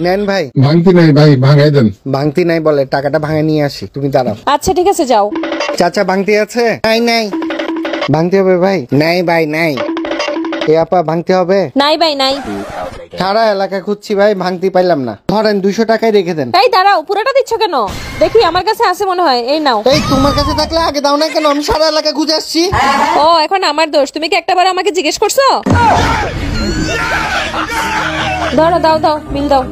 নেন ভাই। ভাঙতি নাই ভাই, ভাঙাই দেন। ভাঙতি নাই বলে, টাকাটা ভাঙে নিয়ে আসি, তুমি দাঁড়াও। আচ্ছা ঠিক আছে, যাও। চাচা ভাঙতি আছে? নাই নাই। ভাঙতে হবে ভাই? নাই ভাই নাই। এ আপা ভাঙতে হবে? নাই ভাই নাই। সারা এলাকা খুঁজছি ভাই, ভাঙতি পাইলাম না। ধরেন 200 টাকায় রেখে দেন। এই দাঁড়াও, পুরোটা দিচ্ছ কেন? দেখি আমার কাছে আছে মনে হয়, এই নাও। এই তোমার কাছে থাকলে আগে দাও না কেন? আমি সারা এলাকা খুঁজে আসছি। ও এখন আমার দোষ, তুমি কি একটাবার আমাকে জিজ্ঞেস করছো? ধরো, দাও দাও, বিল দাও।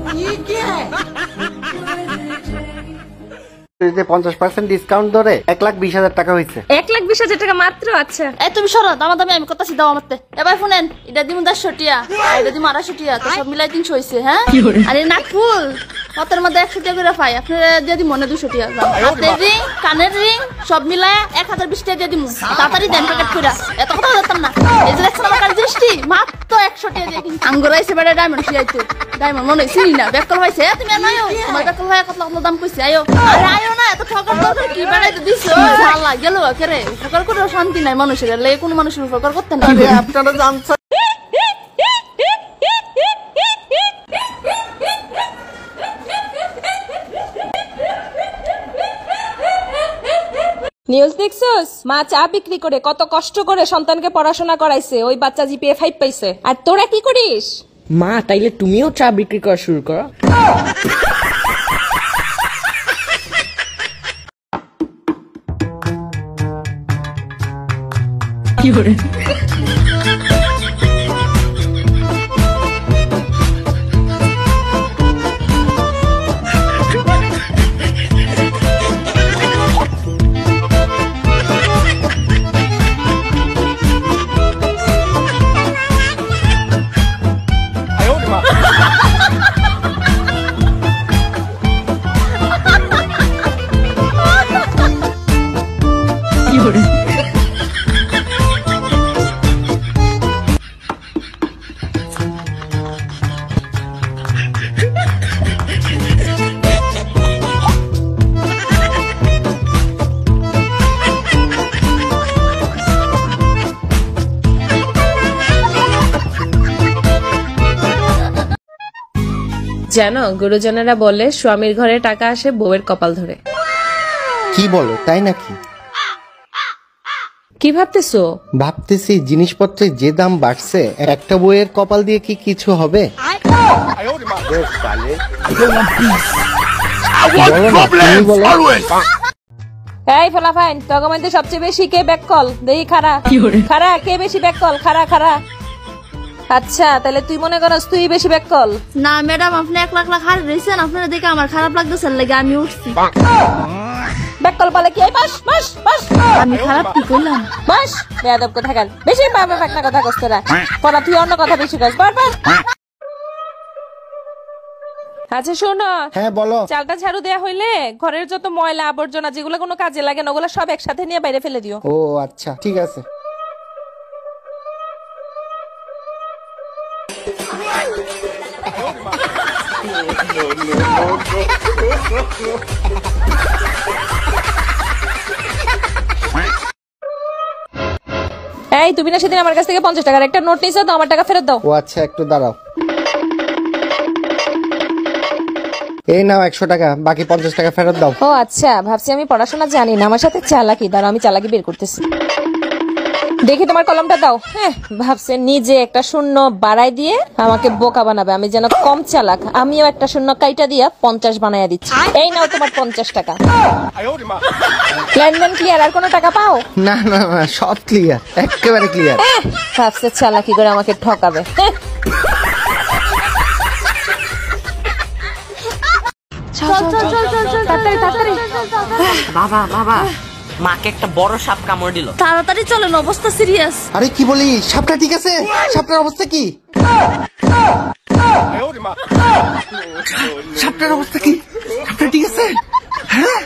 50% ডিসকাউন্ট ধরে 1,20,000 টাকা হয়েছে। 1,20,000 টাকা মাত্র? আচ্ছা এই তুমি সরো, দামাদামি আমি কথা দাও আমারতে। এবার শুনেন, এটা দিমু 150 টিয়া, এটা দিমু 250 টিয়া, তো সব মিলাই 300 হইছে। হ্যাঁ, আরে নাক ফুল হাতের মধ্যে 100 টাকা করে পাই, আপনারা দিয়ে দিই মনে 200 টাকা। হাতের রিং, কানের রিং সব মিলায় 1020 টাকা দিয়ে দিমু। তাড়াতাড়ি দেন প্যাকেট কইরা, এত কথা বলতাম না। এই যে দেখছেন আমার কাছে দৃষ্টি মাত্র 100 টাকা দিয়ে কিনছি। আঙ্গুরাইছে বেড়া ডায়মন্ড শিয়াইতো, ডায়মন্ড মনে চিনি না, বেকল হইছে। তুমি আনায়ো, তোমার বেকল হয় কত লাখ দাম কইছে। আয়ো আরে আয়ো না, এত ঠকার দরকার কি? বেড়াইতে দিছো ঝালা গেল কেরে। উপকার করে শান্তি নাই মানুষের, লে কোন মানুষের উপকার করতে না। আরে আপনারা জানছেন নিউজ দেখছস? মা চা বিক্রি করে কত কষ্ট করে সন্তানকে পড়াশোনা করাইছে, ওই বাচ্চা জিপিএ 5 পাইছে। আর তোরা কি করিস? মা তাইলে তুমিও চা বিক্রি করা শুরু করো। কি করে? জানো, গুরুজনেরা বলে স্বামীর ঘরে টাকা আসে বউয়ের কপাল ধরে। কি বলো, তাই নাকি? কি ভাবতেছো? ভাবতেছি জিনিসপত্রের যে দাম বাড়ছে, একটা বইয়ের কপাল দিয়ে কি কিছু হবে? এই ফলাফাইন, তোর মধ্যে সবচেয়ে বেশি কে ব্যাক কল? দেখি খারা খারা, কে বেশি ব্যাক কল? খারা খারা। আচ্ছা তাহলে তুই মনে করস তুই বেশি ব্যাক কল? না ম্যাডাম, আপনি 1 লাখ লাখ হার রইছেন, আপনারা দেখে আমার খারাপ লাগতেছে, লাগে আমি উঠছি। ব্যাক কল বলে কি? বাস বাস বাস। আমি খারাপ কি কইলাম? বাস বেয়াদব কথা গাল, বেশি পাবে একটা কথা কস তোরা। পড়া তুই অন্য কথা বেশি কস, বাস বাস। আচ্ছা শোনো। হ্যাঁ বলো। চালটা ঝাড়ু দেয়া হইলে ঘরের যত ময়লা আবর্জনা যেগুলো কোনো কাজে লাগে না, ওগুলো সব একসাথে নিয়ে বাইরে ফেলে দিও। ও আচ্ছা ঠিক আছে। এই তুমি না সেদিন আমার কাছ থেকে 50 টাকার একটা নোট নিয়েছো, তো আমার টাকা ফেরত দাও। ও আচ্ছা একটু দাঁড়াও। এই নাও 100 টাকা, বাকি 50 টাকা ফেরত দাও। ও আচ্ছা, ভাবছি আমি পড়াশোনা জানি না, আমার সাথে চালাকি। দাঁড়াও আমি চালাকি বের করতেছি। দেখি তোমার কলমটা দাও। হ্যাঁ, ভাবছে নিজে একটা শূন্য বাড়াই দিয়ে আমাকে বোকা বানাবে, আমি যেন কম চালাক। আমিও একটা শূন্য কাইটা দিয়া 50 বানাইয়া দিচ্ছি। এই নাও তোমার 50 টাকা। লেনদেন ক্লিয়ার? আর কোনো টাকা পাও? না না না, সব ক্লিয়ার, একেবারে ক্লিয়ার। ভাবছে চালাকি করে আমাকে ঠকাবে। বাবা বাবা, মাকে একটা বড় সাপ কামড় দিল। তাড়াতাড়ি চলেন, অবস্থা সিরিয়াস। আরে কি বলি, সাপটা ঠিক আছে? সাপটার অবস্থা কি? সাপটার অবস্থা কি? সাপটা ঠিক আছে? হ্যাঁ।